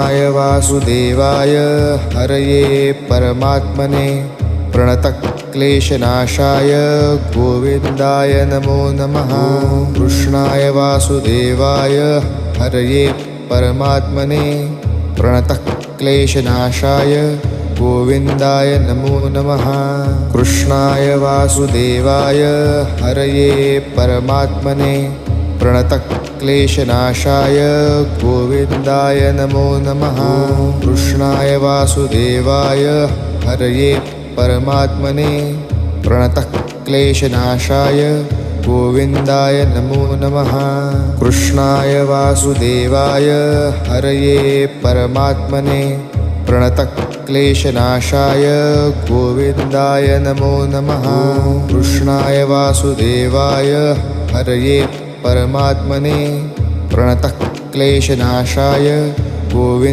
वासुदेवाय हरये परमात्मने प्रणतक्लेशनाशाय गोविन्दाय नमो नमः। कृष्णाय वासुदेवाय हरये परमात्मने प्रणतक्लेशनाशाय गोविन्दाय नमो नमः। कृष्णाय वासुदेवाय हरये परमात्मने प्रणतक्लेशनाशाय गोविन्दाय नमो नमः। कृष्णाय वासुदेवाय हरये परमात्मने प्रणतक्लेशनाशाय गोविन्दाय नमो नमः। कृष्णाय वासुदेवाय हरये परमात्मने प्रणतक्लेशनाशाय गोविन्दाय नमो नमः। कृष्णाय वासुदेवाय हरये परमात्मने प्रणतक्लेशनाशाय गोविन्द